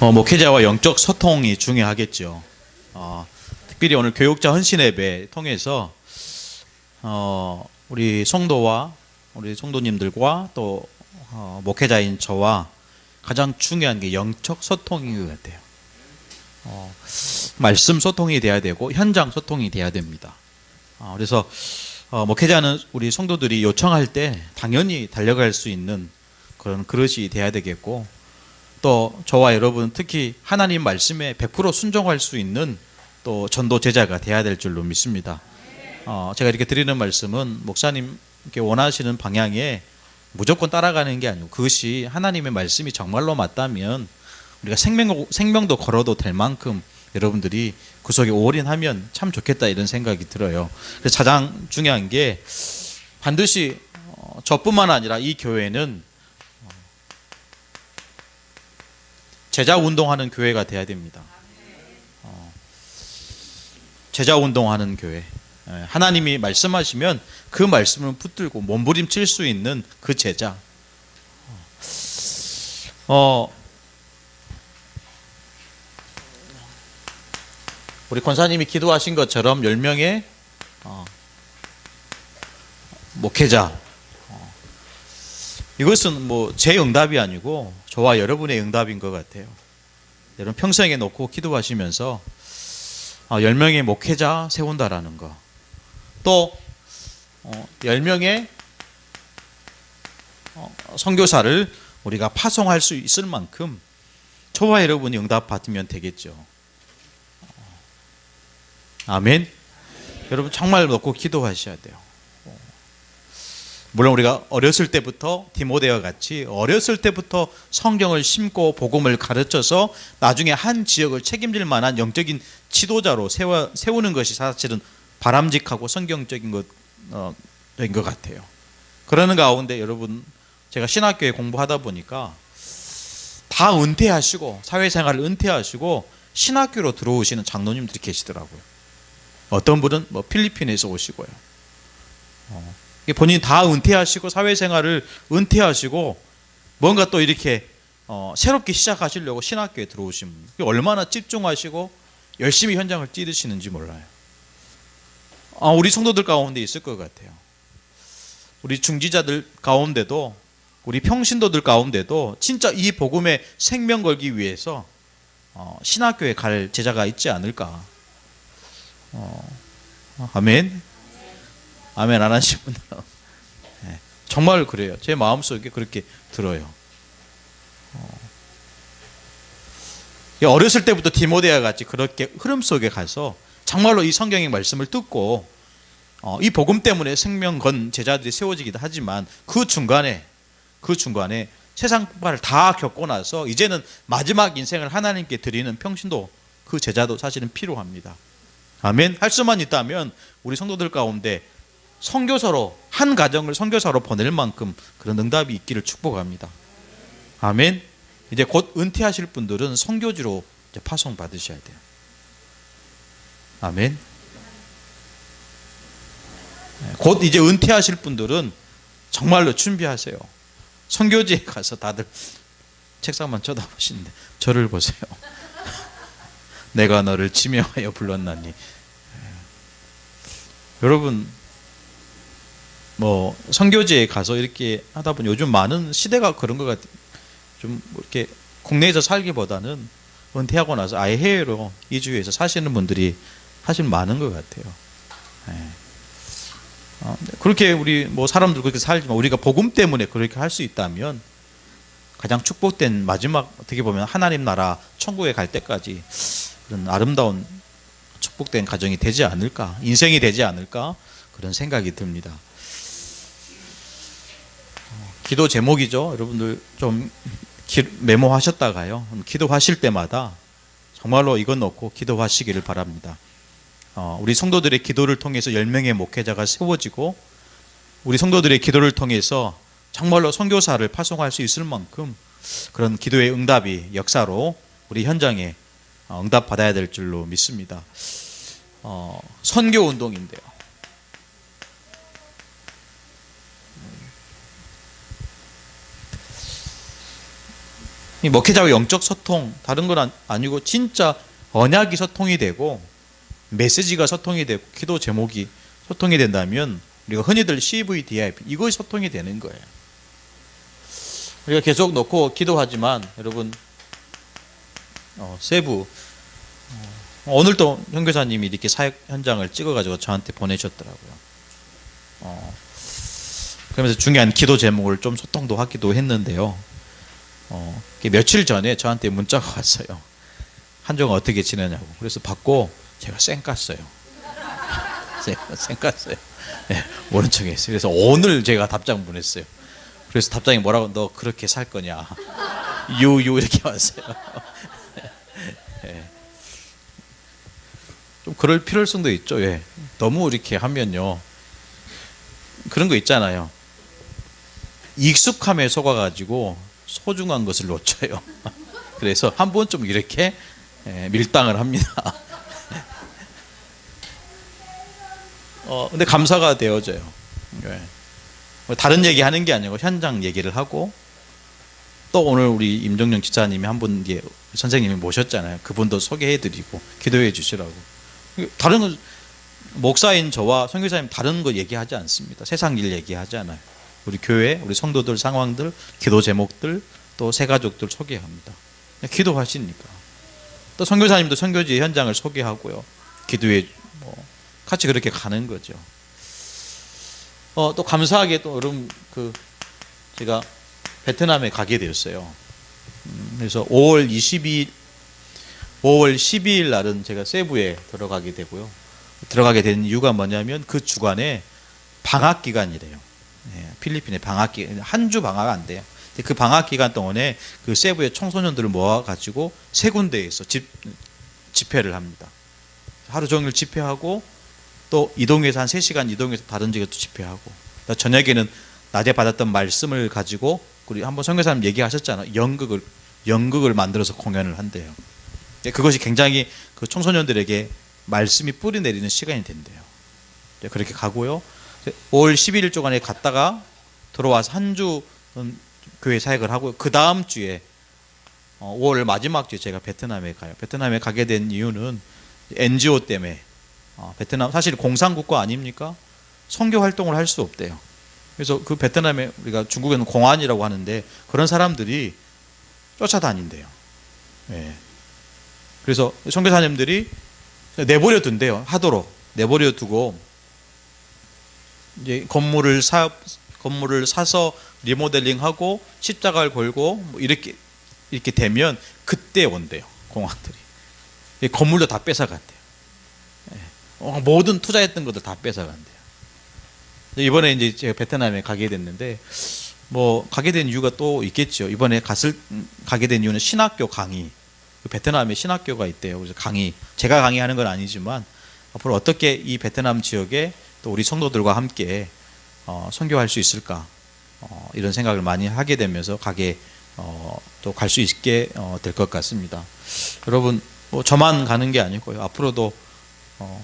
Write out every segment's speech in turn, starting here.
목회자와 영적 소통이 중요하겠죠. 특별히 오늘 교육자 헌신 예배 통해서 우리 성도와 우리 성도님들과 또 목회자인 저와 가장 중요한 게 영적 소통인 것 같아요. 말씀 소통이 돼야 되고 현장 소통이 돼야 됩니다. 그래서 목회자는 우리 성도들이 요청할 때 당연히 달려갈 수 있는 그런 그릇이 돼야 되겠고, 또 저와 여러분 특히 하나님 말씀에 100% 순종할 수 있는 또 전도 제자가 돼야 될 줄로 믿습니다. 제가 이렇게 드리는 말씀은 목사님께 원하시는 방향에 무조건 따라가는 게 아니고, 그것이 하나님의 말씀이 정말로 맞다면 우리가 생명도 걸어도 될 만큼 여러분들이 그 속에 올인하면 참 좋겠다, 이런 생각이 들어요. 그래서 가장 중요한 게 반드시 저뿐만 아니라 이 교회는 제자 운동하는 교회가 돼야 됩니다. 제자 운동하는 교회. 하나님이 말씀하시면 그 말씀을 붙들고 몸부림칠 수 있는 그 제자. 우리 권사님이 기도하신 것처럼 10명의 목회자. 이것은 뭐 제 응답이 아니고 저와 여러분의 응답인 것 같아요. 여러분 평생에 놓고 기도하시면서 10명의 목회자 세운다라는 거, 또 10명의 선교사를 우리가 파송할 수 있을 만큼 저와 여러분이 응답 받으면 되겠죠. 아멘. 여러분 정말 놓고 기도하셔야 돼요. 물론 우리가 어렸을 때부터 디모데와 같이 어렸을 때부터 성경을 심고 복음을 가르쳐서 나중에 한 지역을 책임질 만한 영적인 지도자로 세우는 것이 사실은 바람직하고 성경적인 것 같아요. 그러는 가운데 여러분, 제가 신학교에 공부하다 보니까 다 은퇴하시고 사회생활을 은퇴하시고 신학교로 들어오시는 장로님들이 계시더라고요. 어떤 분은 뭐 필리핀에서 오시고요. 본인이 다 은퇴하시고 사회생활을 은퇴하시고 뭔가 또 이렇게 새롭게 시작하시려고 신학교에 들어오신 분, 얼마나 집중하시고 열심히 현장을 찌르시는지 몰라요. 우리 성도들 가운데 있을 것 같아요. 우리 중지자들 가운데도, 우리 평신도들 가운데도 진짜 이 복음에 생명 걸기 위해서 신학교에 갈 제자가 있지 않을까. 아멘. 아멘 안 하신 분들은 정말 그래요. 제 마음속에 그렇게 들어요. 어렸을 때부터 디모데와 같이 그렇게 흐름 속에 가서 정말로 이 성경의 말씀을 듣고 이 복음 때문에 생명 건 제자들이 세워지기도 하지만 그 중간에 세상 풍파를 다 겪고 나서 이제는 마지막 인생을 하나님께 드리는 평신도, 그 제자도 사실은 필요합니다. 아멘. 할 수만 있다면 우리 성도들 가운데 선교사로, 한 가정을 선교사로 보낼 만큼 그런 응답이 있기를 축복합니다. 아멘. 이제 곧 은퇴하실 분들은 선교지로 이제 파송 받으셔야 돼요. 아멘. 곧 이제 은퇴하실 분들은 정말로 준비하세요. 선교지에 가서 다들 책상만 쳐다보시는데 저를 보세요. 내가 너를 지명하여 불렀나니. 여러분, 뭐 선교지에 가서 이렇게 하다 보니 요즘 많은 시대가 그런 것 같아요. 좀 이렇게 국내에서 살기보다는 은퇴하고 나서 아예 해외로 이주해서 사시는 분들이 사실 많은 것 같아요. 그렇게 우리 뭐 사람들 그렇게 살지만 우리가 복음 때문에 그렇게 할 수 있다면 가장 축복된 마지막, 어떻게 보면 하나님 나라 천국에 갈 때까지 그런 아름다운 축복된 가정이 되지 않을까, 인생이 되지 않을까, 그런 생각이 듭니다. 기도 제목이죠. 여러분들 좀 메모하셨다가요, 기도하실 때마다 정말로 이것 놓고 기도하시기를 바랍니다. 우리 성도들의 기도를 통해서 10명의 목회자가 세워지고, 우리 성도들의 기도를 통해서 정말로 선교사를 파송할 수 있을 만큼 그런 기도의 응답이 역사로 우리 현장에 응답 받아야 될 줄로 믿습니다. 선교 운동인데요. 이 목회자와 영적 소통, 다른 건 아니고 진짜 언약이 소통이 되고 메시지가 소통이 되고 기도 제목이 소통이 된다면 우리가 흔히들 CVDIP 이것이 소통이 되는 거예요. 우리가 계속 놓고 기도하지만 여러분 세부 오늘도 형교사님이 이렇게 사역 현장을 찍어가지고 저한테 보내셨더라고요. 그러면서 중요한 기도 제목을 좀 소통도 하기도 했는데요. 며칠 전에 저한테 문자가 왔어요. 한정아 어떻게 지내냐고. 그래서 받고 제가 쌩 깠어요. 쌩 깠어요. 네, 모른 척 했어요. 그래서 오늘 제가 답장 보냈어요. 그래서 답장이 뭐라고, 너 그렇게 살 거냐. 유유 이렇게 왔어요. 네. 좀 그럴 필요성도 있죠. 예. 너무 이렇게 하면요. 그런 거 있잖아요. 익숙함에 속아가지고 소중한 것을 놓쳐요. 그래서 한 번 좀 이렇게 밀당을 합니다. 근데 감사가 되어져요. 예. 다른 얘기 하는 게 아니고 현장 얘기를 하고 또 오늘 우리 임정영 지사님이 한 분 선생님이 모셨잖아요. 그분도 소개해드리고 기도해 주시라고. 다른 건 목사인 저와 선교사님 다른 거 얘기하지 않습니다. 세상 일 얘기하지 않아요. 우리 교회, 우리 성도들 상황들, 기도 제목들, 또 새가족들 소개합니다. 기도하시니까. 또 선교사님도 선교지 현장을 소개하고요. 기도해 같이 그렇게 가는 거죠. 또 감사하게 또 여러분 제가 베트남에 가게 되었어요. 그래서 5월 12일 날은 제가 세부에 들어가게 되고요. 들어가게 된 이유가 뭐냐면 그 주간에 방학 기간이래요. 필리핀의 방학 기간, 한 주 방학 안 돼요. 그 방학 기간 동안에 그 세부의 청소년들을 모아가지고 세 군데에서 집회를 합니다. 하루 종일 집회하고 또 이동해서 한 3시간 이동해서 다른 지역에 또 집회하고 저녁에는 낮에 받았던 말씀을 가지고 우리 한번 선교사님 얘기하셨잖아요. 연극을 만들어서 공연을 한대요. 그것이 굉장히 그 청소년들에게 말씀이 뿌리 내리는 시간이 된대요. 그렇게 가고요. 5월 11일 동안에 갔다가 들어와서 한 주 교회 사역을 하고요. 그 다음 주에 5월 마지막 주에 제가 베트남에 가요. 베트남에 가게 된 이유는 NGO 때문에 베트남 사실 공산국가 아닙니까? 선교 활동을 할 수 없대요. 그래서 그 베트남에 우리가 중국에는 공안이라고 하는데 그런 사람들이 쫓아다닌대요. 예. 그래서 선교사님들이 내버려 둔대요. 하도록 내버려 두고 이제 건물을 사서 리모델링하고 십자가를 걸고 뭐 이렇게 되면 그때 온대요. 공안들이. 건물도 다 뺏어간대요. 모든 투자했던 것들 다 뺏어간대요. 이번에 이제 제가 베트남에 가게 됐는데 가게 된 이유가 또 있겠죠. 이번에 가게 된 이유는 신학교 강의. 베트남에 신학교가 있대요. 그래서 제가 강의하는 건 아니지만 앞으로 어떻게 이 베트남 지역에 또 우리 성도들과 함께 선교할 수 있을까 이런 생각을 많이 하게 되면서 또 갈 수 있게 될 것 같습니다. 여러분 저만 가는 게 아니고요. 앞으로도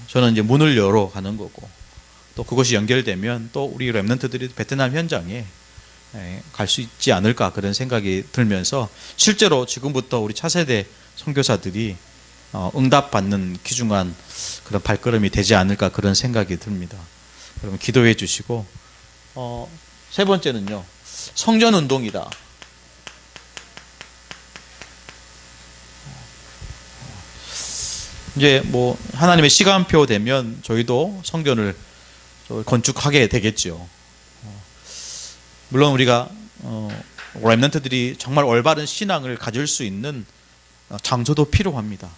저는 이제 문을 열어 가는 거고 또 그것이 연결되면 또 우리 렘넌트들이 베트남 현장에 갈 수 있지 않을까 그런 생각이 들면서 실제로 지금부터 우리 차세대 선교사들이 응답받는 귀중한 그런 발걸음이 되지 않을까 그런 생각이 듭니다. 그러면 기도해 주시고 세 번째는요. 성전운동이다. 이제 하나님의 시간표 되면 저희도 성전을 건축하게 되겠죠. 물론 우리가 렘넌트들이 정말 올바른 신앙을 가질 수 있는 장소도 필요합니다.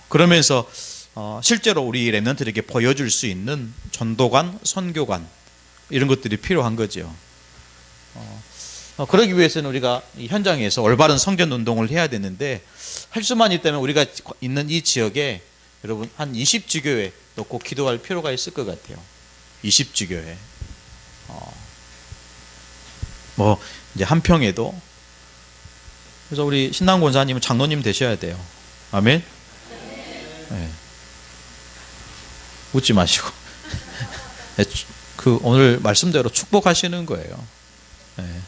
그러면서 실제로 우리 렘넌트들에게 보여줄 수 있는 전도관, 선교관 이런 것들이 필요한 거죠. 그러기 위해서는 우리가 이 현장에서 올바른 성전 운동을 해야 되는데 할 수만 있다면 우리가 있는 이 지역에 여러분 한 20지교회 놓고 기도할 필요가 있을 것 같아요. 20지교회. 이제 한평에도. 그래서 우리 신당 권사님은 장로님 되셔야 돼요. 아멘? 네. 웃지 마시고. 오늘 말씀대로 축복하시는 거예요. 네.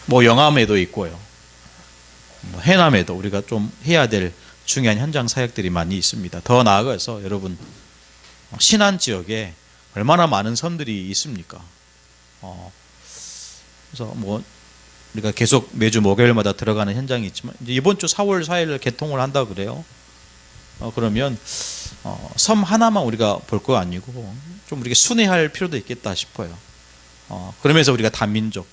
뭐 영암에도 있고요. 뭐 해남에도 우리가 좀 해야 될 중요한 현장 사역들이 많이 있습니다. 더 나아가서 여러분 신안 지역에 얼마나 많은 섬들이 있습니까? 그래서 뭐 우리가 계속 매주 목요일마다 들어가는 현장이 있지만 이제 이번 주 4월 4일 개통을 한다 그래요. 그러면 섬 하나만 우리가 볼 거 아니고 좀 우리가 순회할 필요도 있겠다 싶어요. 그러면서 우리가 다민족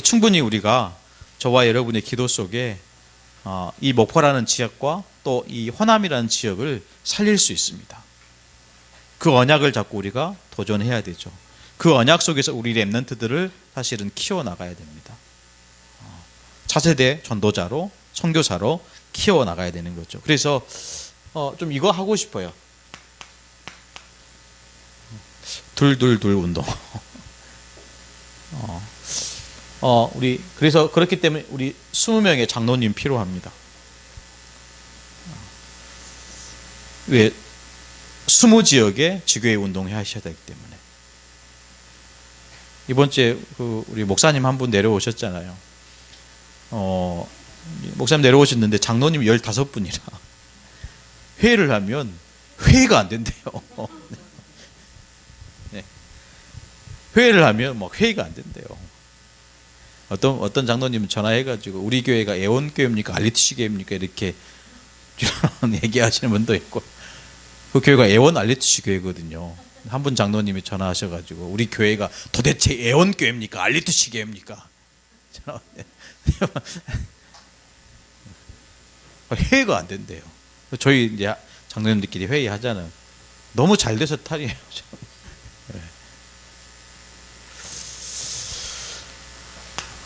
충분히 우리가 저와 여러분의 기도 속에 이 목포라는 지역과 또 이 호남이라는 지역을 살릴 수 있습니다. 그 언약을 잡고 우리가 도전해야 되죠. 그 언약 속에서 우리 렘넌트들을 사실은 키워나가야 됩니다. 차세대 전도자로 선교사로 키워나가야 되는 거죠. 그래서 좀 이거 하고 싶어요. 둘 운동. 우리 그래서 그렇기 때문에 우리 20명의 장로님 필요합니다. 왜 20지역에 지교회 운동을 하셔야 되기 때문에. 이번 주에 우리 목사님 한 분 내려오셨잖아요. 목사님 내려오셨는데 장로님이 15분이라 회의를 하면 회의가 안 된대요. 네. 회의를 하면 막 회의가 안 된대요. 어떤 장로님은 전화해가지고 우리 교회가 애원교회입니까 RTC 교회입니까 이렇게 얘기하시는 분도 있고, 그 교회가 애원 RTC 교회거든요. 한 분 장로님이 전화하셔가지고 우리 교회가 도대체 애원교회입니까 RTC 교회입니까? 회의가 안 된대요. 저희 이제 장로님들끼리 회의하잖아요. 너무 잘 돼서 탈이에요.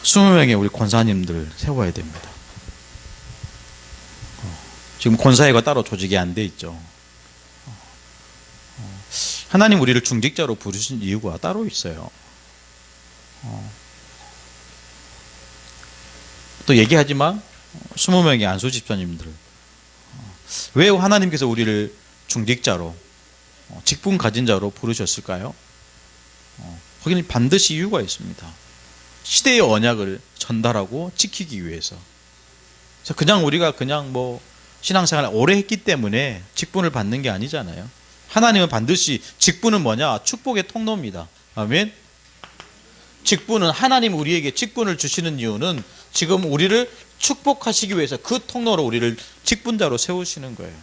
20명의 우리 권사님들 세워야 됩니다. 지금 권사회가 따로 조직이 안 돼 있죠. 하나님 우리를 중직자로 부르신 이유가 따로 있어요. 또 얘기하지만 20명의 안수 집사님들, 왜 하나님께서 우리를 중직자로 직분 가진 자로 부르셨을까요? 거기는 반드시 이유가 있습니다. 시대의 언약을 전달하고 지키기 위해서. 그래서 그냥 우리가 그냥 뭐 신앙생활을 오래 했기 때문에 직분을 받는 게 아니잖아요. 하나님은 반드시 직분은 뭐냐? 축복의 통로입니다. 아멘. 직분은 하나님 우리에게 직분을 주시는 이유는 지금 우리를 축복하시기 위해서 그 통로로 우리를 직분자로 세우시는 거예요.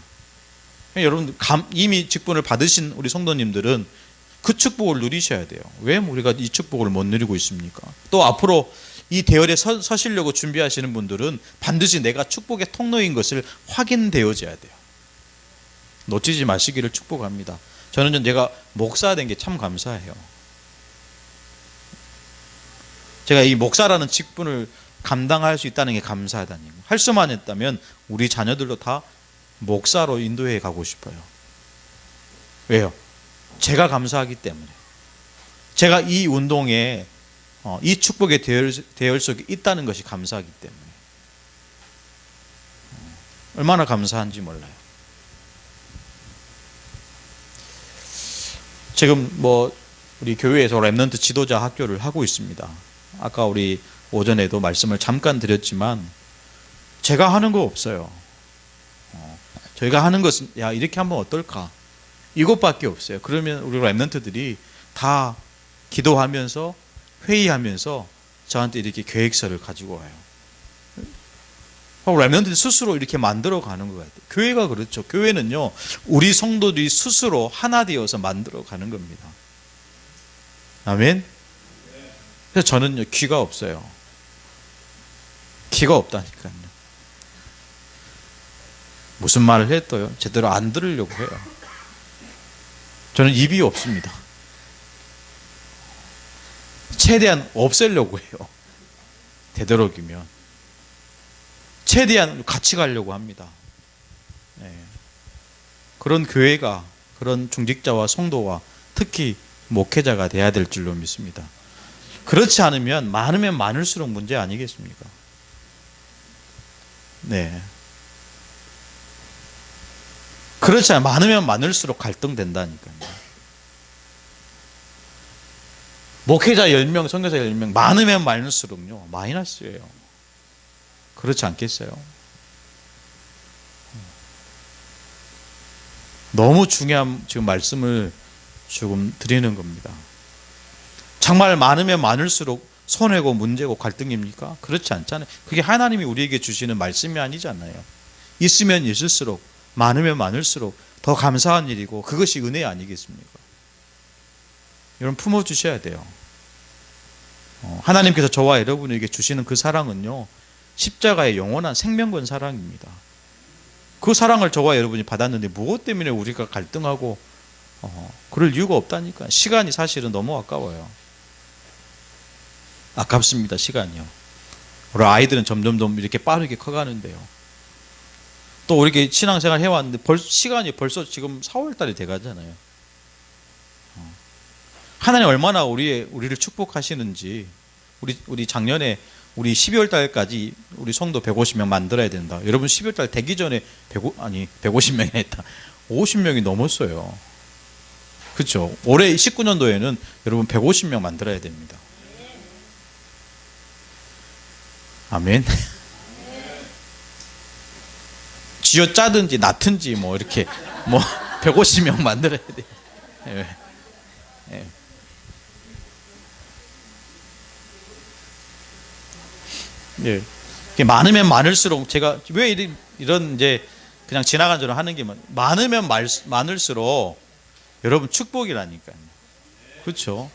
여러분 이미 직분을 받으신 우리 성도님들은 그 축복을 누리셔야 돼요. 왜 우리가 이 축복을 못 누리고 있습니까? 또 앞으로 이 대열에 서시려고 준비하시는 분들은 반드시 내가 축복의 통로인 것을 확인되어져야 돼요. 놓치지 마시기를 축복합니다. 저는 내가 목사 된 게 참 감사해요. 제가 이 목사라는 직분을 감당할 수 있다는 게 감사하다는 거. 할 수만 했다면 우리 자녀들도 다 목사로 인도해 가고 싶어요. 왜요? 제가 감사하기 때문에. 제가 이 운동에 이 축복의 대열 속에 있다는 것이 감사하기 때문에. 얼마나 감사한지 몰라요. 지금 뭐 우리 교회에서 렘넌트 지도자 학교를 하고 있습니다. 아까 우리 오전에도 말씀을 잠깐 드렸지만 제가 하는 거 없어요. 저희가 하는 것은 야 이렇게 하면 어떨까? 이것밖에 없어요. 그러면 우리 렘넌트들이 다 기도하면서 회의하면서 저한테 이렇게 계획서를 가지고 와요. 렘넌트들이 스스로 이렇게 만들어 가는 것 같아요. 교회가 그렇죠. 교회는요 우리 성도들이 스스로 하나 되어서 만들어 가는 겁니다. 아멘. 그래서 저는 귀가 없어요. 귀가 없다니까요. 무슨 말을 해도요 제대로 안 들으려고 해요. 저는 입이 없습니다. 최대한 없애려고 해요. 되도록이면 최대한 같이 가려고 합니다. 네. 그런 교회가 그런 중직자와 성도와 특히 목회자가 돼야 될 줄로 믿습니다. 그렇지 않으면 많으면 많을수록 문제 아니겠습니까? 네. 그렇지 않으면 많으면 많을수록 갈등된다니까요. 목회자 10명, 선교사 10명 많으면 많을수록요 마이너스예요. 그렇지 않겠어요? 너무 중요한 지금 말씀을 조금 드리는 겁니다. 정말 많으면 많을수록 손해고 문제고 갈등입니까? 그렇지 않잖아요. 그게 하나님이 우리에게 주시는 말씀이 아니잖아요. 있으면 있을수록, 많으면 많을수록 더 감사한 일이고 그것이 은혜 아니겠습니까? 여러분 품어주셔야 돼요. 하나님께서 저와 여러분에게 주시는 그 사랑은요 십자가의 영원한 생명권 사랑입니다. 그 사랑을 저와 여러분이 받았는데 무엇 때문에 우리가 갈등하고 그럴 이유가 없다니까. 시간이 사실은 너무 아까워요. 아깝습니다. 시간이요. 우리 아이들은 점점 이렇게 빠르게 커가는데요. 또 우리 이렇게 신앙생활 해왔는데 시간이 벌써 지금 4월 달이 돼가잖아요. 하나님 얼마나 우리를 축복하시는지. 우리 작년에 우리 12월 달까지 우리 성도 150명 만들어야 된다. 여러분 12월 달 되기 전에 150명이 했다. 50명이 넘었어요. 그렇죠? 올해 19년도에는 여러분 150명 만들어야 됩니다. 아멘. 쥐어 짜든지 낳든지 뭐 이렇게 150명 만들어야 돼. 예. 예. 예. 많으면 많을수록 제가 왜 이런 이제 그냥 지나간 대로 하는 게 많으면 많을수록 여러분 축복이라니까요. 그렇죠?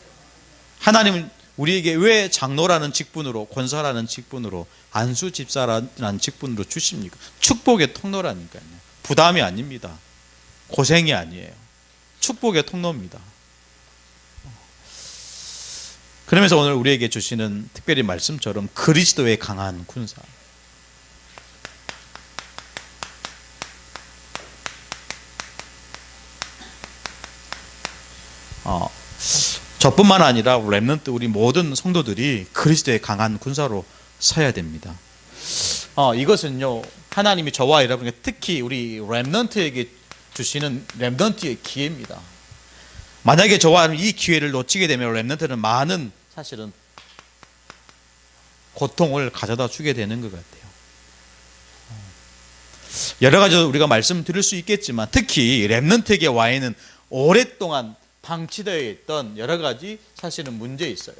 하나님은 우리에게 왜 장로라는 직분으로, 권사라는 직분으로, 안수 집사라는 직분으로 주십니까? 축복의 통로라니까요. 부담이 아닙니다. 고생이 아니에요. 축복의 통로입니다. 그러면서 오늘 우리에게 주시는 특별히 말씀처럼 그리스도의 강한 군사. 저뿐만 아니라 렘넌트 우리 모든 성도들이 그리스도의 강한 군사로 서야 됩니다. 이것은요 하나님이 저와 여러분에게 특히 우리 렘넌트에게 주시는 렘넌트의 기회입니다. 만약에 저와 이 기회를 놓치게 되면 렘넌트는 많은 사실은 고통을 가져다 주게 되는 것 같아요. 여러 가지 우리가 말씀드릴 수 있겠지만 특히 렘넌트에게 와 있는 오랫동안 방치되어 있던 여러 가지 사실은 문제 있어요.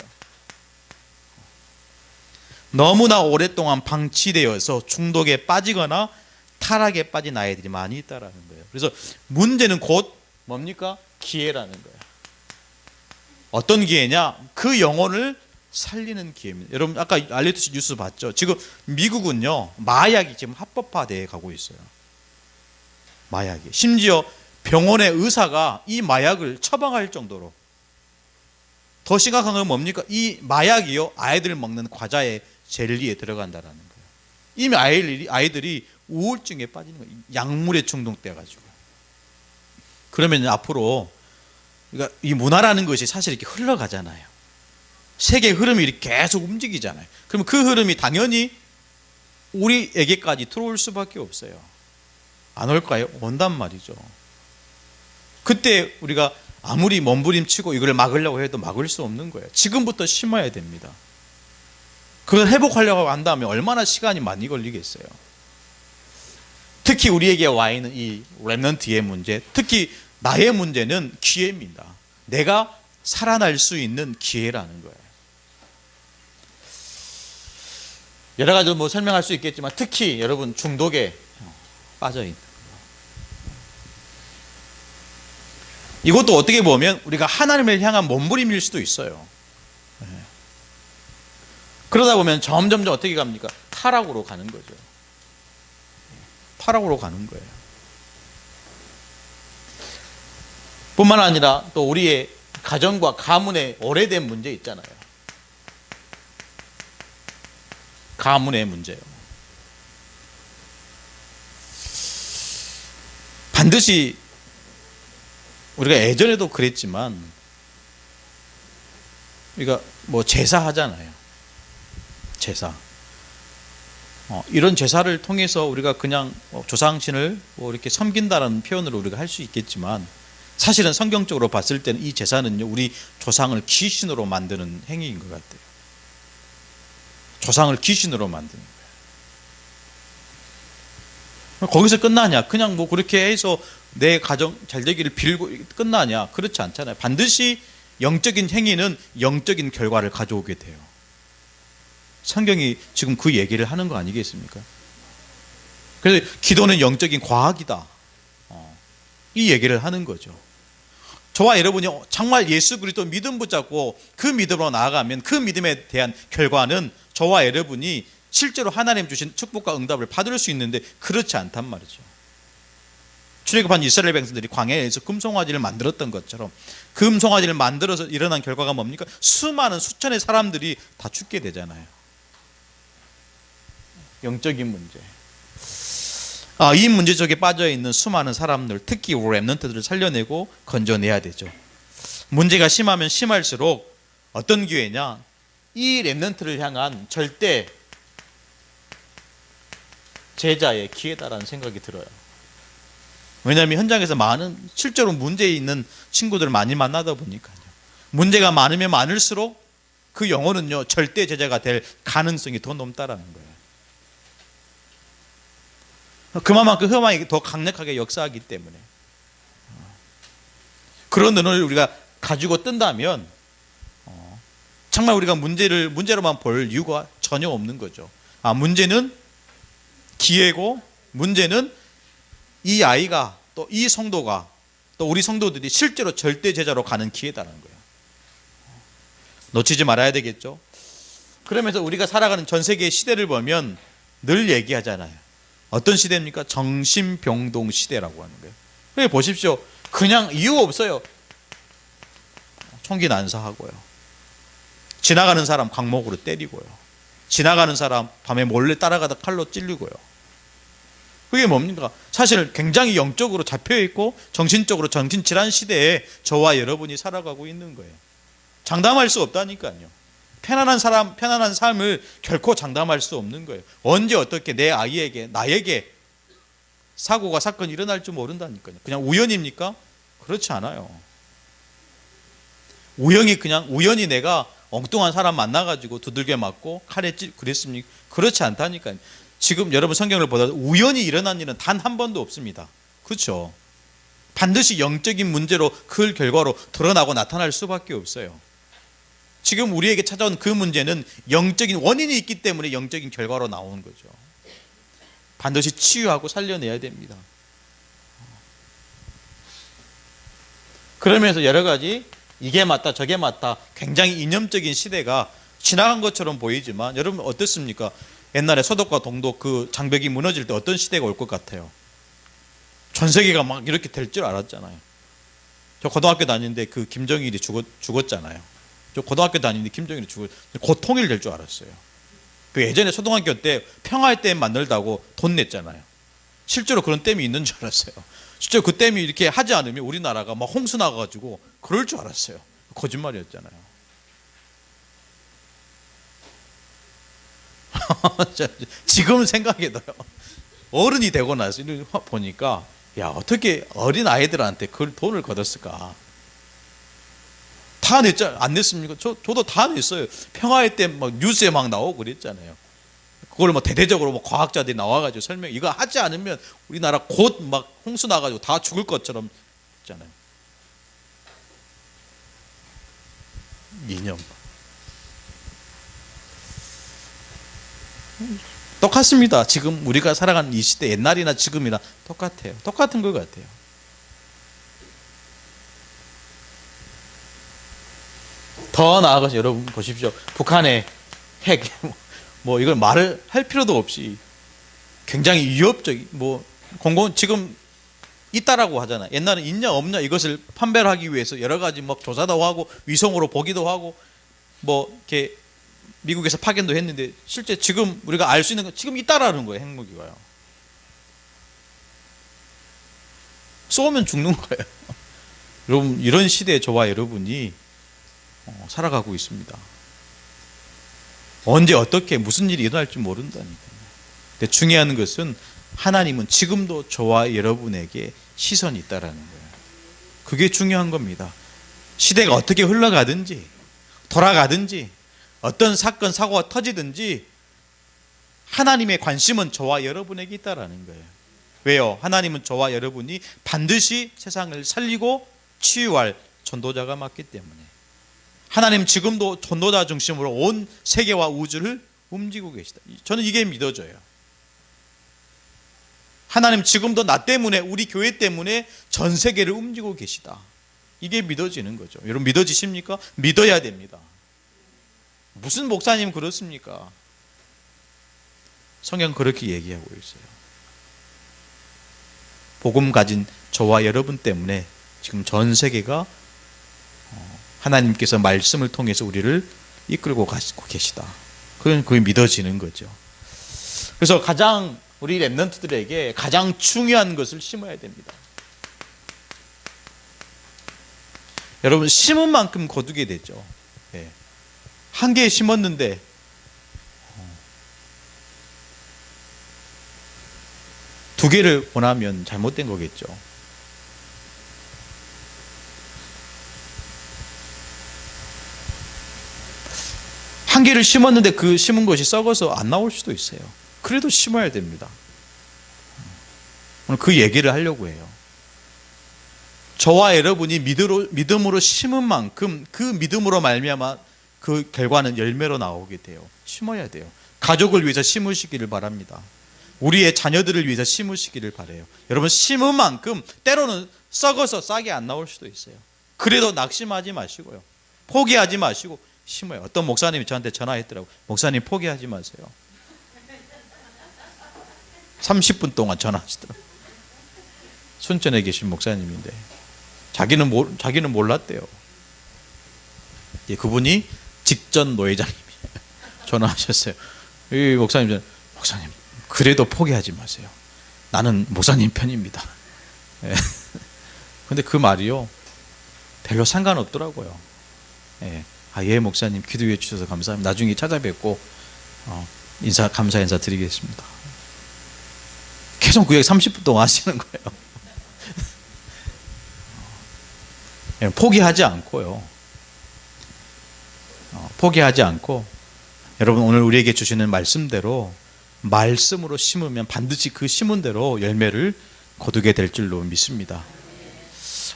너무나 오랫동안 방치되어서 중독에 빠지거나 타락에 빠진 아이들이 많이 있다라는 거예요. 그래서 문제는 곧 뭡니까? 기회라는 거예요. 어떤 기회냐? 그 영혼을 살리는 기회입니다. 여러분 아까 알려주신 뉴스 봤죠? 지금 미국은요 마약이 지금 합법화되어 가고 있어요. 마약이 심지어 병원의 의사가 이 마약을 처방할 정도로. 더 심각한 건 뭡니까? 이 마약이요 아이들 먹는 과자에 젤리에 들어간다라는 거예요. 이미 아이들이 우울증에 빠지는 거예요. 약물에 중독돼 가지고. 그러면 앞으로 그러니까 이 문화라는 것이 사실 이렇게 흘러가잖아요. 세계의 흐름이 이렇게 계속 움직이잖아요. 그러면 그 흐름이 당연히 우리에게까지 들어올 수밖에 없어요. 안 올까요? 온단 말이죠. 그때 우리가 아무리 몸부림치고 이걸 막으려고 해도 막을 수 없는 거예요. 지금부터 심어야 됩니다. 그걸 회복하려고 한다면 얼마나 시간이 많이 걸리겠어요. 특히 우리에게 와 있는 이 렘넌트의 문제, 특히 나의 문제는 기회입니다. 내가 살아날 수 있는 기회라는 거예요. 여러 가지 설명할 수 있겠지만 특히 여러분 중독에 빠져 있는 이것도 어떻게 보면 우리가 하나님을 향한 몸부림일 수도 있어요. 그러다 보면 점점 어떻게 갑니까? 타락으로 가는 거죠. 타락으로 가는 거예요. 뿐만 아니라 또 우리의 가정과 가문의 오래된 문제 있잖아요. 가문의 문제요. 반드시 우리가 예전에도 그랬지만 우리가 제사 하잖아요. 제사. 이런 제사를 통해서 우리가 그냥 조상신을 이렇게 섬긴다라는 표현으로 우리가 할 수 있겠지만 사실은 성경적으로 봤을 때는 이 제사는요, 우리 조상을 귀신으로 만드는 행위인 것 같아요. 조상을 귀신으로 만드는 거예요. 거기서 끝나냐? 그냥 뭐 그렇게 해서 내 가정 잘 되기를 빌고 끝나냐? 그렇지 않잖아요. 반드시 영적인 행위는 영적인 결과를 가져오게 돼요. 성경이 지금 그 얘기를 하는 거 아니겠습니까? 그래서 기도는 영적인 과학이다, 이 얘기를 하는 거죠. 저와 여러분이 정말 예수 그리스도 믿음 붙잡고 그 믿음으로 나아가면 그 믿음에 대한 결과는 저와 여러분이 실제로 하나님 주신 축복과 응답을 받을 수 있는데 그렇지 않단 말이죠. 출애굽한 이스라엘 백성들이 광야에서 금송아지를 만들었던 것처럼 금송아지를 만들어서 일어난 결과가 뭡니까? 수많은 수천의 사람들이 다 죽게 되잖아요. 영적인 문제. 이 문제 속에 빠져있는 수많은 사람들, 특히 렘넌트들을 살려내고 건져내야 되죠. 문제가 심하면 심할수록 어떤 기회냐, 이 렘넌트를 향한 절대 제자의 기회다라는 생각이 들어요. 왜냐하면 현장에서 많은 실제로 문제 있는 친구들을 많이 만나다 보니까요. 문제가 많으면 많을수록 그 영혼은요, 절대 제자가 될 가능성이 더 높다라는 거예요. 그만큼 흑암이 더 강력하게 역사하기 때문에 그런 눈을 우리가 가지고 뜬다면 정말 우리가 문제로만 볼 이유가 전혀 없는 거죠. 문제는 기회고, 문제는 이 아이가 또 이 성도가 또 우리 성도들이 실제로 절대 제자로 가는 기회다라는 거예요. 놓치지 말아야 되겠죠. 그러면서 우리가 살아가는 전 세계의 시대를 보면 늘 얘기하잖아요. 어떤 시대입니까? 정신병동 시대라고 하는 거예요. 그래 보십시오. 그냥 이유 없어요. 총기 난사하고요. 지나가는 사람 강목으로 때리고요. 지나가는 사람 밤에 몰래 따라가다 칼로 찔리고요. 그게 뭡니까? 사실 굉장히 영적으로 잡혀있고 정신적으로 정신질환 시대에 저와 여러분이 살아가고 있는 거예요. 장담할 수 없다니까요. 편안한 삶을 결코 장담할 수 없는 거예요. 언제 어떻게 내 아이에게, 나에게 사고가, 사건이 일어날 줄 모른다니까요. 그냥 우연입니까? 그렇지 않아요. 우연히 내가 엉뚱한 사람 만나가지고 두들겨 맞고 칼에 그랬습니까? 그렇지 않다니까요. 지금 여러분 성경을 보다 우연히 일어난 일은 단 한 번도 없습니다. 그렇죠? 반드시 영적인 문제로 그 결과로 드러나고 나타날 수밖에 없어요. 지금 우리에게 찾아온 그 문제는 영적인 원인이 있기 때문에 영적인 결과로 나오는 거죠. 반드시 치유하고 살려내야 됩니다. 그러면서 여러 가지 이게 맞다 저게 맞다 굉장히 이념적인 시대가 지나간 것처럼 보이지만 여러분 어떻습니까? 옛날에 서독과 동독 그 장벽이 무너질 때 어떤 시대가 올 것 같아요? 전 세계가 막 이렇게 될 줄 알았잖아요. 저 고등학교 다니는데 그 김정일이 죽었잖아요. 저 고등학교 다니는데 김정일이 곧 통일될 줄 알았어요. 그 예전에 초등학교 때 평화의 댐 만들다고 돈 냈잖아요. 실제로 그런 댐이 있는 줄 알았어요. 실제로 그 댐이 이렇게 하지 않으면 우리나라가 막 홍수 나가지고 그럴 줄 알았어요. 거짓말이었잖아요. 지금 생각해도요. 어른이 되고 나서 보니까 야 어떻게 어린 아이들한테 그 돈을 걷었을까? 다 안 냈습니까? 저도 다 냈어요. 평화의 때 막 뉴스에 막 나오고 그랬잖아요. 그걸 뭐 대대적으로 뭐 과학자들이 나와가지고 설명, 이거 하지 않으면 우리나라 곧 막 홍수 나가지고 다 죽을 것처럼 있잖아요. 이념. 똑같습니다. 지금 우리가 살아가는 이 시대, 옛날이나 지금이나 똑같아요. 똑같은 것 같아요. 더 나아가서 여러분 보십시오. 북한의 핵, 뭐 이걸 말을 할 필요도 없이 굉장히 위협적인, 지금 있다라고 하잖아요. 옛날에 있냐 없냐 이것을 판별을 하기 위해서 여러 가지 막 조사도 하고 위성으로 보기도 하고 이렇게 미국에서 파견도 했는데 실제 지금 우리가 알 수 있는 건 지금 있다라는 거예요. 핵무기가요. 쏘면 죽는 거예요. 여러분 이런 시대에 저와 여러분이 살아가고 있습니다. 언제 어떻게 무슨 일이 일어날지 모른다니까요. 근데 중요한 것은 하나님은 지금도 저와 여러분에게 시선이 있다라는 거예요. 그게 중요한 겁니다. 시대가 어떻게 흘러가든지 돌아가든지 어떤 사건 사고가 터지든지 하나님의 관심은 저와 여러분에게 있다라는 거예요. 왜요? 하나님은 저와 여러분이 반드시 세상을 살리고 치유할 전도자가 맞기 때문에. 하나님 지금도 전도자 중심으로 온 세계와 우주를 움직이고 계시다. 저는 이게 믿어져요. 하나님 지금도 나 때문에, 우리 교회 때문에 전 세계를 움직이고 계시다. 이게 믿어지는 거죠. 여러분 믿어지십니까? 믿어야 됩니다. 무슨 목사님 그렇습니까? 성경 그렇게 얘기하고 있어요. 복음 가진 저와 여러분 때문에 지금 전 세계가 하나님께서 말씀을 통해서 우리를 이끌고 가시고 계시다. 그게 믿어지는 거죠. 그래서 가장 우리 렘넌트들에게 가장 중요한 것을 심어야 됩니다. 여러분 심은 만큼 거두게 되죠. 한 개 심었는데 두 개를 원하면 잘못된 거겠죠. 한 개를 심었는데 그 심은 것이 썩어서 안 나올 수도 있어요. 그래도 심어야 됩니다. 오늘 그 얘기를 하려고 해요. 저와 여러분이 믿음으로 심은 만큼 그 믿음으로 말미암아 그 결과는 열매로 나오게 돼요. 심어야 돼요. 가족을 위해서 심으시기를 바랍니다. 우리의 자녀들을 위해서 심으시기를 바라요. 여러분 심은 만큼 때로는 썩어서 싹이 안 나올 수도 있어요. 그래도 낙심하지 마시고요. 포기하지 마시고 심어요. 어떤 목사님이 저한테 전화했더라고요. 목사님 포기하지 마세요. 30분 동안 전화하시더라고요. 순천에 계신 목사님인데 자기는 몰랐대요. 예, 그분이 직전 노회장님이 전화하셨어요. 이 목사님 그래도 포기하지 마세요. 나는 목사님 편입니다. 예. 근데 그 말이요 별로 상관없더라고요. 예. 예 목사님 기도해 주셔서 감사합니다. 나중에 찾아뵙고 감사 인사 드리겠습니다. 계속 그 얘기 30분 동안 하시는 거예요. 예, 포기하지 않고요. 포기하지 않고 여러분 오늘 우리에게 주시는 말씀대로 말씀으로 심으면 반드시 그 심은 대로 열매를 거두게 될 줄로 믿습니다.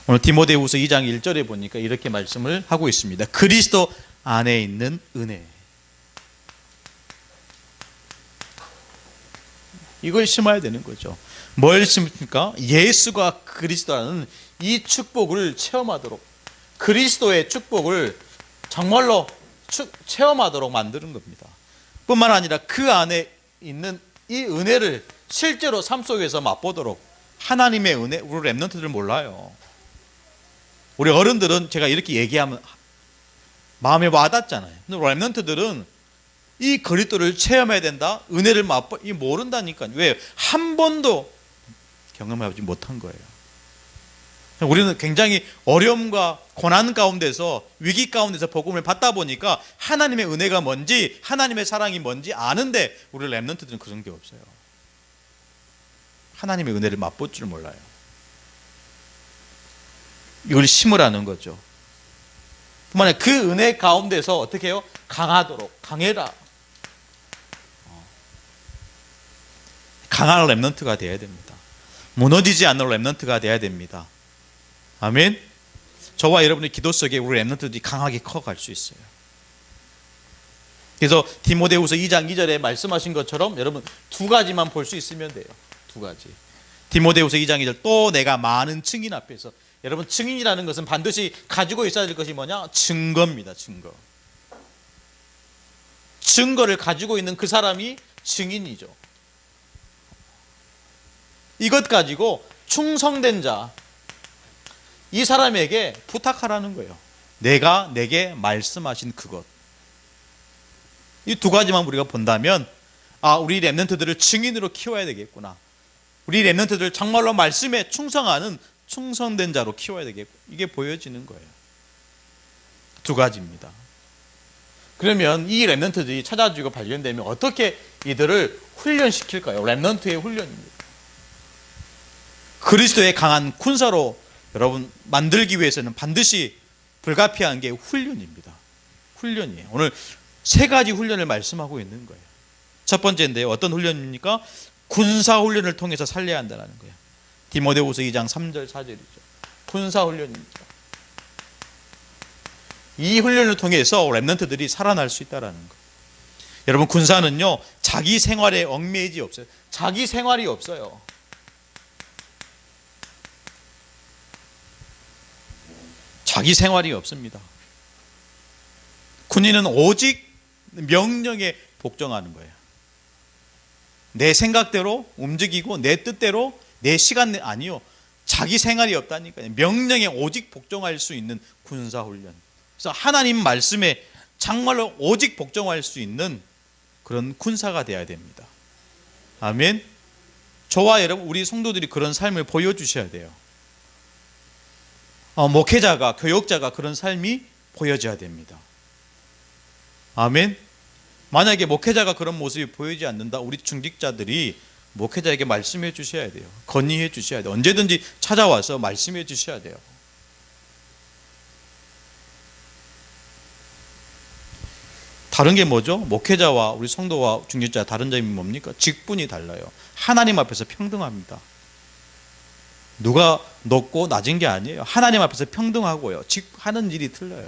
오늘 디모데후서 2장 1절에 보니까 이렇게 말씀을 하고 있습니다. 그리스도 안에 있는 은혜. 이걸 심어야 되는 거죠. 뭘 심습니까? 예수가 그리스도라는 이 축복을 체험하도록, 그리스도의 축복을 정말로 체험하도록 만드는 겁니다. 뿐만 아니라 그 안에 있는 이 은혜를 실제로 삶 속에서 맛보도록 하나님의 은혜, 우리 렘넌트들 몰라요. 우리 어른들은 제가 이렇게 얘기하면 마음에 와닿잖아요. 근데 렘넌트들은 이 그리스도를 체험해야 된다, 은혜를 모른다니까요. 왜? 한 번도 경험하지 못한 거예요. 우리는 굉장히 어려움과 고난 가운데서, 위기 가운데서 복음을 받다 보니까 하나님의 은혜가 뭔지, 하나님의 사랑이 뭔지 아는데 우리 렘넌트들은 그런 게 없어요. 하나님의 은혜를 맛볼 줄 몰라요. 이걸 심으라는 거죠. 뿐만 아니라 그 은혜 가운데서 어떻게 해요? 강하도록, 강해라. 강한 렘넌트가 되어야 됩니다. 무너지지 않는 렘넌트가 되어야 됩니다. 아멘. 저와 여러분의 기도 속에 우리 렘넌트들이 강하게 커갈 수 있어요. 그래서 디모데후서 2장 2절에 말씀하신 것처럼 여러분 두 가지만 볼 수 있으면 돼요. 두 가지. 디모데후서 2장 2절, 또 내가 많은 증인 앞에서. 여러분 증인이라는 것은 반드시 가지고 있어야 될 것이 뭐냐? 증거입니다. 증거. 증거를 가지고 있는 그 사람이 증인이죠. 이것 가지고 충성된 자, 이 사람에게 부탁하라는 거예요. 내가 내게 말씀하신 그것. 이 두 가지만 우리가 본다면 우리 렘넌트들을 증인으로 키워야 되겠구나. 우리 렘넌트들 정말로 말씀에 충성하는 충성된 자로 키워야 되겠고, 이게 보여지는 거예요. 두 가지입니다. 그러면 이 렘넌트들이 찾아지고 발견되면 어떻게 이들을 훈련시킬까요? 렘넌트의 훈련입니다. 그리스도의 강한 군사로 여러분 만들기 위해서는 반드시 불가피한 게 훈련입니다. 훈련이에요. 오늘 세 가지 훈련을 말씀하고 있는 거예요. 첫 번째인데요. 어떤 훈련입니까? 군사 훈련을 통해서 살려야 한다는 거예요. 디모데후서 2장 3절 4절이죠. 군사 훈련입니다. 이 훈련을 통해서 렘넌트들이 살아날 수 있다는 거예요. 여러분 군사는요 자기 생활에 얽매이지 없어요. 자기 생활이 없어요. 자기 생활이 없습니다. 군인은 오직 명령에 복종하는 거예요. 내 생각대로 움직이고 내 뜻대로 내 시간 아니요. 자기 생활이 없다니까요. 명령에 오직 복종할 수 있는 군사훈련. 그래서 하나님 말씀에 정말로 오직 복종할 수 있는 그런 군사가 되어야 됩니다. 아멘. 저와 여러분 우리 성도들이 그런 삶을 보여주셔야 돼요. 목회자가 교역자가 그런 삶이 보여져야 됩니다. 아멘. 만약에 목회자가 그런 모습이 보이지 않는다, 우리 중직자들이 목회자에게 말씀해 주셔야 돼요. 건의해 주셔야 돼요. 언제든지 찾아와서 말씀해 주셔야 돼요. 다른 게 뭐죠? 목회자와 우리 성도와 중직자 다른 점이 뭡니까? 직분이 달라요. 하나님 앞에서 평등합니다. 누가 높고 낮은 게 아니에요. 하나님 앞에서 평등하고요. 하는 일이 틀려요.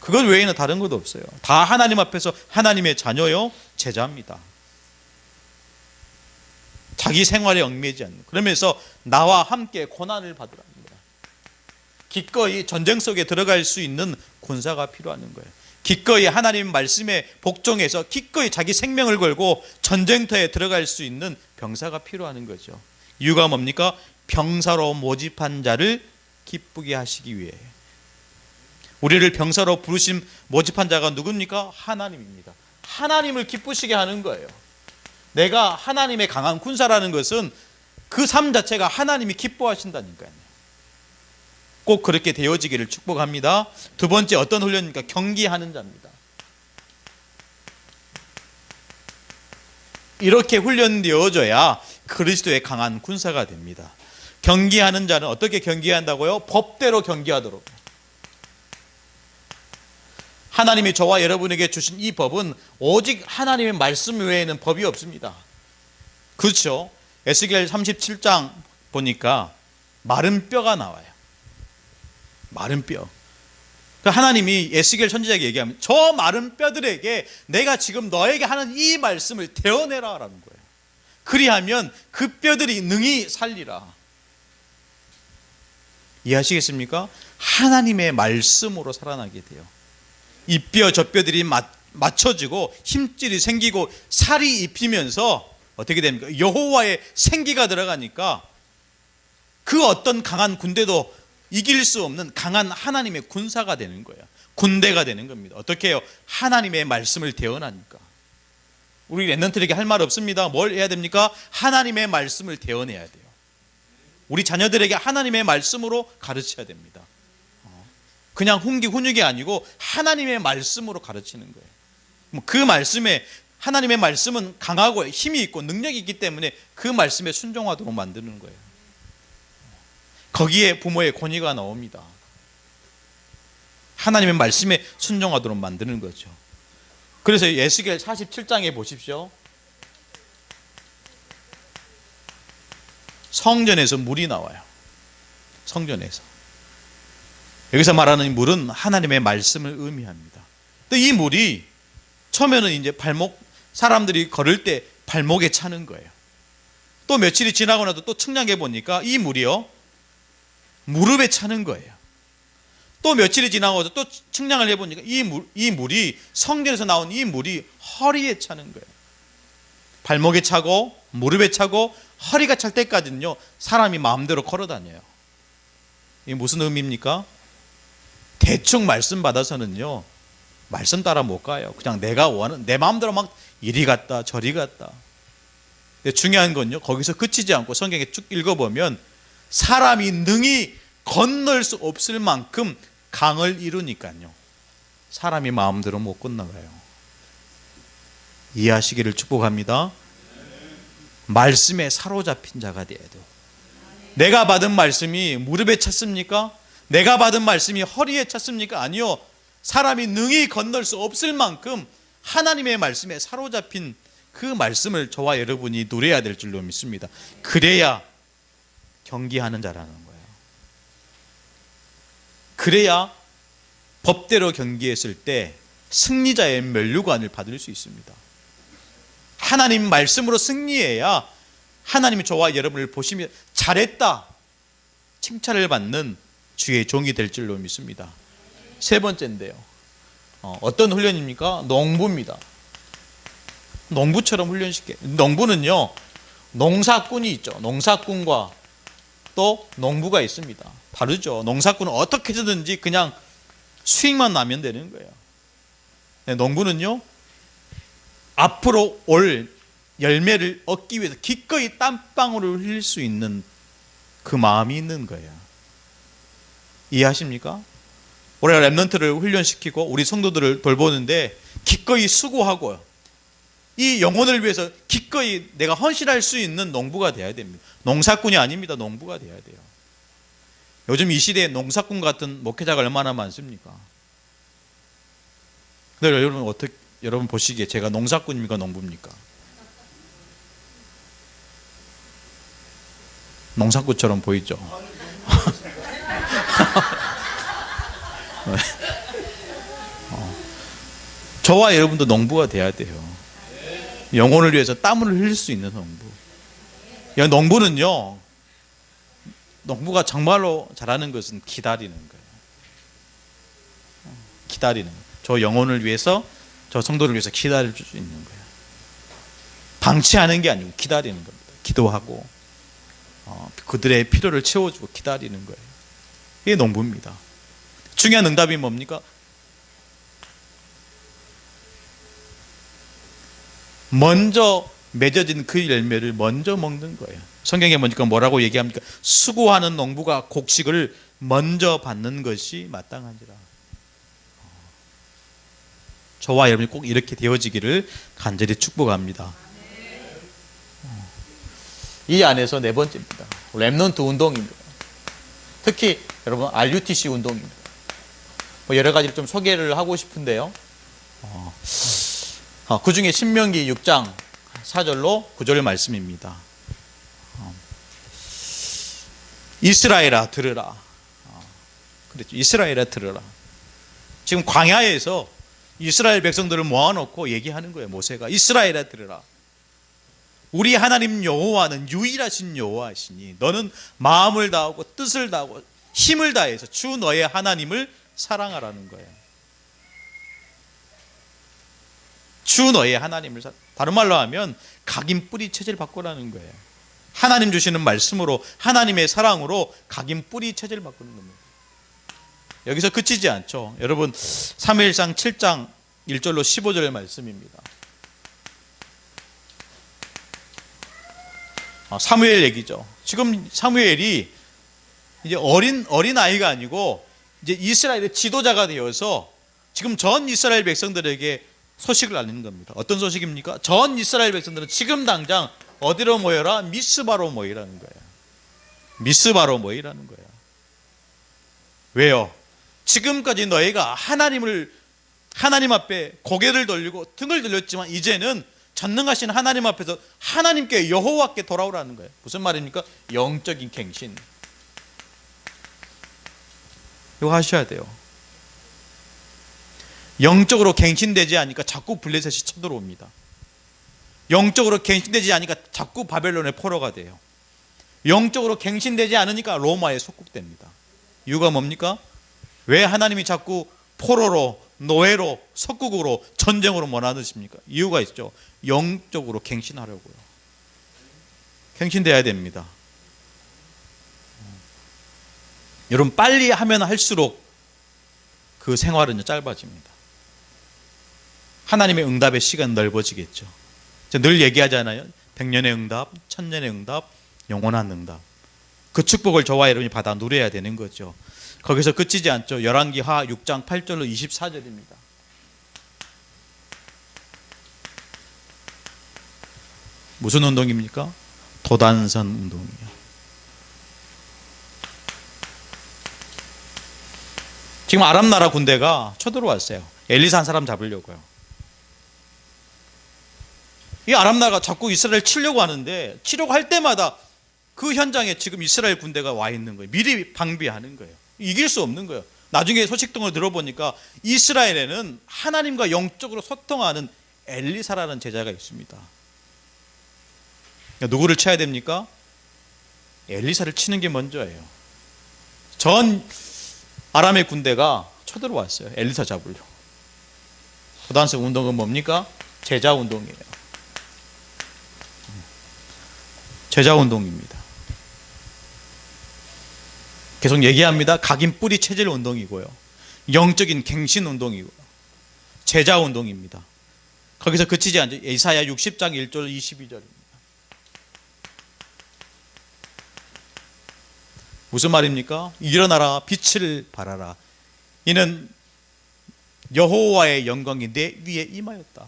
그것 외에는 다른 것도 없어요. 다 하나님 앞에서 하나님의 자녀요, 제자입니다. 자기 생활에 얽매이지 않는. 그러면서 나와 함께 고난을 받으랍니다. 기꺼이 전쟁 속에 들어갈 수 있는 군사가 필요한 거예요. 기꺼이 하나님 말씀에 복종해서 기꺼이 자기 생명을 걸고 전쟁터에 들어갈 수 있는 병사가 필요한 거죠. 이유가 뭡니까? 병사로 모집한 자를 기쁘게 하시기 위해. 우리를 병사로 부르신 모집한 자가 누굽니까? 하나님입니다. 하나님을 기쁘시게 하는 거예요. 내가 하나님의 강한 군사라는 것은 그 삶 자체가 하나님이 기뻐하신다니까요. 꼭 그렇게 되어지기를 축복합니다. 두 번째 어떤 훈련입니까? 경기하는 자입니다. 이렇게 훈련되어져야 그리스도의 강한 군사가 됩니다. 경기하는 자는 어떻게 경기한다고요? 법대로 경기하도록. 하나님이 저와 여러분에게 주신 이 법은 오직 하나님의 말씀 외에는 법이 없습니다. 그렇죠? 에스겔 37장 보니까 마른 뼈가 나와요. 마른 뼈. 하나님이 에스겔 선지자에게 얘기하면 저 마른 뼈들에게 내가 지금 너에게 하는 이 말씀을 대어내라 라는 거예요. 그리하면 그 뼈들이 능히 살리라. 이해하시겠습니까? 하나님의 말씀으로 살아나게 돼요. 이 뼈 저 뼈들이 맞춰지고 힘줄이 생기고 살이 입히면서 어떻게 됩니까? 여호와의 생기가 들어가니까 그 어떤 강한 군대도 이길 수 없는 강한 하나님의 군사가 되는 거예요. 군대가 되는 겁니다. 어떻게 해요? 하나님의 말씀을 대언하니까. 우리 렘넌트에게 할 말 없습니다. 뭘 해야 됩니까? 하나님의 말씀을 대언해야 돼요. 우리 자녀들에게 하나님의 말씀으로 가르쳐야 됩니다. 그냥 훈육이 아니고 하나님의 말씀으로 가르치는 거예요. 그 말씀에 하나님의 말씀은 강하고 힘이 있고 능력이 있기 때문에 그 말씀에 순종하도록 만드는 거예요. 거기에 부모의 권위가 나옵니다. 하나님의 말씀에 순종하도록 만드는 거죠. 그래서 에스겔 47장에 보십시오. 성전에서 물이 나와요. 성전에서. 여기서 말하는 물은 하나님의 말씀을 의미합니다. 또 이 물이 처음에는 이제 사람들이 걸을 때 발목에 차는 거예요. 또 며칠이 지나고 나도 또 측량해 보니까 이 물이요, 무릎에 차는 거예요. 또 며칠이 지나고 또 측량을 해보니까 이 물이 성전에서 나온 이 물이 허리에 차는 거예요. 발목에 차고 무릎에 차고 허리가 찰 때까지는요 사람이 마음대로 걸어 다녀요. 이게 무슨 의미입니까? 대충 말씀 받아서는요 말씀 따라 못 가요. 그냥 내가 원하는 내 마음대로 막 이리 갔다 저리 갔다. 근데 중요한 건요 거기서 그치지 않고 성경에 쭉 읽어보면 사람이 능히 건널 수 없을 만큼 강을 이루니까요 사람이 마음대로 못 건너가요. 이해하시기를 축복합니다. 말씀에 사로잡힌 자가 돼야 돼요. 내가 받은 말씀이 무릎에 찼습니까? 내가 받은 말씀이 허리에 찼습니까? 아니요. 사람이 능히 건널 수 없을 만큼 하나님의 말씀에 사로잡힌 그 말씀을 저와 여러분이 누려야 될 줄로 믿습니다. 그래야 경기하는 자라는 거예요. 그래야 법대로 경기했을 때 승리자의 면류관을 받을 수 있습니다. 하나님 말씀으로 승리해야 하나님이 저와 여러분을 보시며 잘했다 칭찬을 받는 주의 종이 될 줄로 믿습니다. 세 번째인데요. 어떤 훈련입니까? 농부입니다. 농부처럼 훈련시켜. 농부는요, 농사꾼이 있죠. 농사꾼과 또 농부가 있습니다. 다르죠. 농사꾼은 어떻게 해서든지 그냥 수익만 나면 되는 거예요. 농부는요, 앞으로 올 열매를 얻기 위해서 기꺼이 땀방울을 흘릴 수 있는 그 마음이 있는 거예요. 이해하십니까? 우리가 랩런트를 훈련시키고 우리 성도들을 돌보는데 기꺼이 수고하고 이 영혼을 위해서 기꺼이 내가 헌신할 수 있는 농부가 돼야 됩니다. 농사꾼이 아닙니다. 농부가 돼야 돼요. 요즘 이 시대에 농사꾼 같은 목회자가 얼마나 많습니까? 근데 여러분 보시기에 제가 농사꾼입니까? 농부입니까? 농사꾼처럼 보이죠? 저와 여러분도 농부가 돼야 돼요. 영혼을 위해서 땀을 흘릴 수 있는 농부. 농부는요, 농부가 정말로 잘하는 것은 기다리는 거예요. 기다리는 거예요. 저 영혼을 위해서, 저 성도를 위해서 기다릴 수 있는 거예요. 방치하는 게 아니고 기다리는 겁니다. 기도하고 그들의 필요를 채워주고 기다리는 거예요. 이게 농부입니다. 중요한 응답이 뭡니까? 먼저 맺어진 그 열매를 먼저 먹는 거예요. 성경에 보니까 뭐라고 얘기합니까? 수고하는 농부가 곡식을 먼저 받는 것이 마땅한지라. 저와 여러분이 꼭 이렇게 되어지기를 간절히 축복합니다. 이 안에서 네 번째입니다. 랩넌트 운동입니다. 특히 여러분 RUTC 운동입니다. 여러 가지를 좀 소개를 하고 싶은데요. 그 중에 신명기 6장 4절로 9절 말씀입니다. 이스라엘아 들으라. 그랬죠. 이스라엘아 들으라. 지금 광야에서 이스라엘 백성들을 모아놓고 얘기하는 거예요. 모세가 이스라엘아 들으라. 우리 하나님 여호와는 유일하신 여호와시니 너는 마음을 다하고 뜻을 다하고 힘을 다해서 주 너의 하나님을 사랑하라는 거예요. 주 너의 하나님을 다른 말로 하면 각인 뿌리 체질 바꾸라는 거예요. 하나님 주시는 말씀으로 하나님의 사랑으로 각인 뿌리 체질 바꾸는 겁니다. 여기서 그치지 않죠. 여러분 사무엘상 7장 1절로 15절의 말씀입니다. 사무엘 얘기죠. 지금 사무엘이 이제 어린 아이가 아니고 이제 이스라엘의 지도자가 되어서 지금 전 이스라엘 백성들에게 소식을 알리는 겁니다. 어떤 소식입니까? 전 이스라엘 백성들은 지금 당장 어디로 모여라? 미스바로 모이라는 거예요. 미스바로 모이라는 거예요. 왜요? 지금까지 너희가 하나님 앞에 고개를 돌리고 등을 돌렸지만 이제는 전능하신 하나님 앞에서 하나님께 여호와께 돌아오라는 거예요. 무슨 말입니까? 영적인 갱신. 이거 하셔야 돼요. 영적으로 갱신되지 않으니까 자꾸 블레셋이 쳐들어옵니다. 영적으로 갱신되지 않으니까 자꾸 바벨론의 포로가 돼요. 영적으로 갱신되지 않으니까 로마에 속국됩니다. 이유가 뭡니까? 왜 하나님이 자꾸 포로로 노예로 속국으로 전쟁으로 몰아넣으십니까? 이유가 있죠. 영적으로 갱신하려고요. 갱신돼야 됩니다. 여러분 빨리 하면 할수록 그 생활은 짧아집니다. 하나님의 응답의 시간 넓어지겠죠. 늘 얘기하잖아요. 100년의 응답, 1000년의 응답, 영원한 응답. 그 축복을 저와 여러분이 받아 누려야 되는 거죠. 거기서 그치지 않죠. 열왕기하 6장 8절로 24절입니다. 무슨 운동입니까? 도단선 운동이요. 지금 아람 나라 군대가 쳐들어왔어요. 엘리사 한 사람 잡으려고요. 이 아람 나라가 자꾸 이스라엘 치려고 하는데, 치려고 할 때마다 그 현장에 지금 이스라엘 군대가 와 있는 거예요. 미리 방비하는 거예요. 이길 수 없는 거예요. 나중에 소식통을 들어보니까 이스라엘에는 하나님과 영적으로 소통하는 엘리사라는 제자가 있습니다. 그러니까 누구를 쳐야 됩니까? 엘리사를 치는 게 먼저예요. 전 아람의 군대가 쳐들어왔어요. 엘리사 잡으려고. 고단성 운동은 뭡니까? 제자 운동이에요. 제자 운동입니다. 계속 얘기합니다. 각인 뿌리 체질 운동이고요, 영적인 갱신 운동이고요, 제자 운동입니다. 거기서 그치지 않죠. 이사야 60장 1절 22절입니다. 무슨 말입니까? 일어나라, 빛을 발하라. 이는 여호와의 영광이 내 위에 임하였다.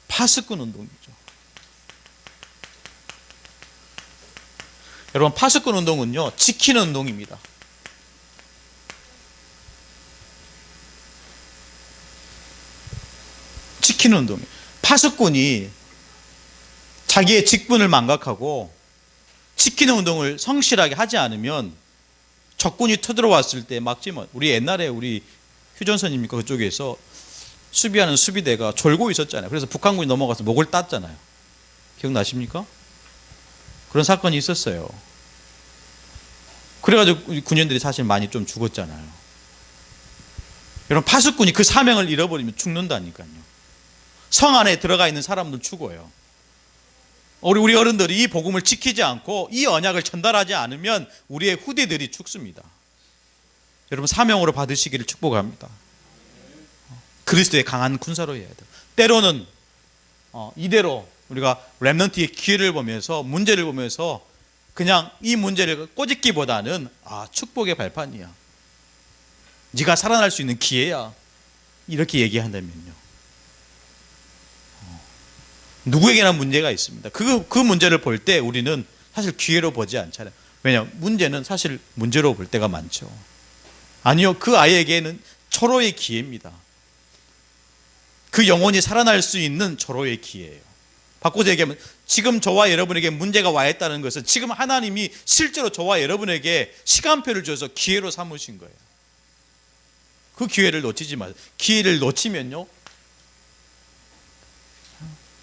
파수꾼 운동이죠. 여러분, 파수꾼 운동은요, 지키는 운동입니다. 지키는 운동. 파수꾼이 자기의 직분을 망각하고 지키는 운동을 성실하게 하지 않으면 적군이 쳐들어왔을 때 막지 못. 우리 옛날에 우리 휴전선입니까? 그쪽에서 수비하는 수비대가 졸고 있었잖아요. 그래서 북한군이 넘어가서 목을 땄잖아요. 기억나십니까? 그런 사건이 있었어요. 그래가지고 우리 군인들이 사실 많이 좀 죽었잖아요. 여러분, 파수꾼이 그 사명을 잃어버리면 죽는다니까요. 성 안에 들어가 있는 사람들 죽어요. 우리 어른들이 이 복음을 지키지 않고 이 언약을 전달하지 않으면 우리의 후대들이 죽습니다. 여러분, 사명으로 받으시기를 축복합니다. 그리스도의 강한 군사로 해야 돼요. 때로는 이대로 우리가 렘넌트의 기회를 보면서, 문제를 보면서 그냥 이 문제를 꼬집기보다는 축복의 발판이야, 네가 살아날 수 있는 기회야, 이렇게 얘기한다면요, 누구에게나 문제가 있습니다. 그 문제를 볼 때 우리는 사실 기회로 보지 않잖아요. 왜냐하면 문제는 사실 문제로 볼 때가 많죠. 아니요, 그 아이에게는 절호의 기회입니다. 그 영혼이 살아날 수 있는 절호의 기회예요. 바꿔서 얘기하면, 지금 저와 여러분에게 문제가 와 있다는 것은 지금 하나님이 실제로 저와 여러분에게 시간표를 줘서 기회로 삼으신 거예요. 그 기회를 놓치지 마세요. 기회를 놓치면요,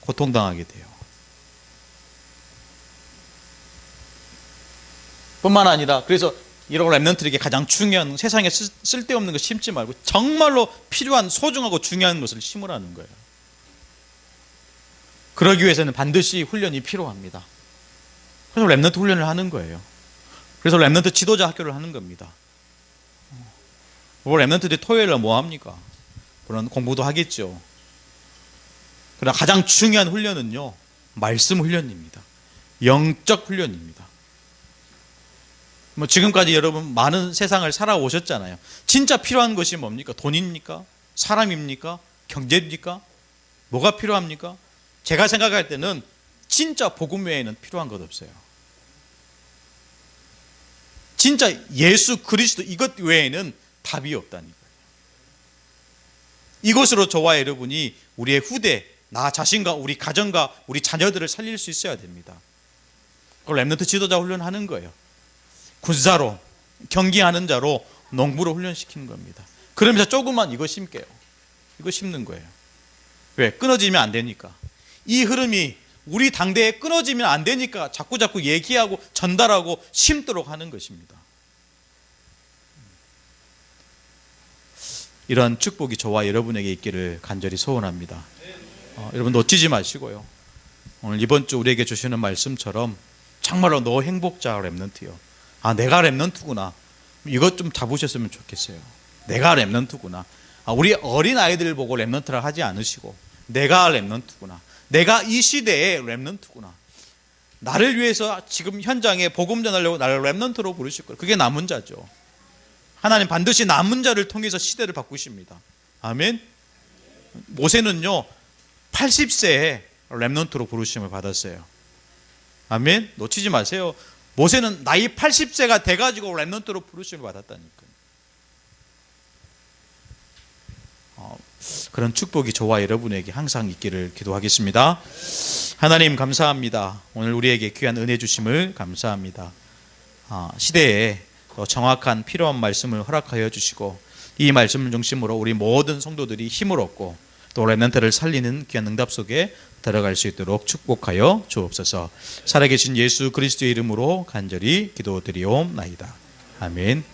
고통당하게 돼요. 뿐만 아니라, 그래서 이런 렘넌트에게 가장 중요한, 세상에 쓸데없는 거 심지 말고 정말로 필요한 소중하고 중요한 것을 심으라는 거예요. 그러기 위해서는 반드시 훈련이 필요합니다. 그래서 렘넌트 훈련을 하는 거예요. 그래서 렘넌트 지도자 학교를 하는 겁니다. 렘넌트들이 토요일에 뭐 합니까? 물론 공부도 하겠죠. 그러나 가장 중요한 훈련은요, 말씀 훈련입니다. 영적 훈련입니다. 지금까지 여러분 많은 세상을 살아오셨잖아요. 진짜 필요한 것이 뭡니까? 돈입니까? 사람입니까? 경제입니까? 뭐가 필요합니까? 제가 생각할 때는 진짜 복음 외에는 필요한 것 없어요. 진짜 예수 그리스도 이것 외에는 답이 없다니까요. 이것으로 저와 여러분이 우리의 후대, 나 자신과 우리 가정과 우리 자녀들을 살릴 수 있어야 됩니다. 그걸 렘넌트 지도자 훈련하는 거예요. 군사로, 경기하는 자로, 농부로 훈련시키는 겁니다. 그러면서 조금만 이거 심게요. 이거 심는 거예요. 왜? 끊어지면 안 되니까. 이 흐름이 우리 당대에 끊어지면 안 되니까 자꾸 얘기하고 전달하고 심도록 하는 것입니다. 이러한 축복이 저와 여러분에게 있기를 간절히 소원합니다. 여러분, 놓치지 마시고요, 오늘 이번 주 우리에게 주시는 말씀처럼 정말로 너 행복자 렘넌트요, 내가 렘넌트구나, 이것 좀 잡으셨으면 좋겠어요. 내가 렘넌트구나. 우리 어린 아이들 보고 렘넌트라 하지 않으시고, 내가 렘넌트구나, 내가 이 시대의 렘넌트구나, 나를 위해서 지금 현장에 복음 전하려고 나를 렘넌트로 부르실 거예요. 그게 남은 자죠. 하나님 반드시 남은 자를 통해서 시대를 바꾸십니다. 아멘. 모세는요 80세에 렘넌트로 부르심을 받았어요. 아멘. 놓치지 마세요. 모세는 나이 80세가 돼가지고 렘넌트로 부르심을 받았다니까요. 그런 축복이 저와 여러분에게 항상 있기를 기도하겠습니다. 하나님 감사합니다. 오늘 우리에게 귀한 은혜 주심을 감사합니다. 시대에 또 정확한 필요한 말씀을 허락하여 주시고 이 말씀을 중심으로 우리 모든 성도들이 힘을 얻고 또 렘넌트를 살리는 귀한 응답 속에 들어갈 수 있도록 축복하여 주옵소서. 살아계신 예수 그리스도의 이름으로 간절히 기도드리옵나이다. 아멘.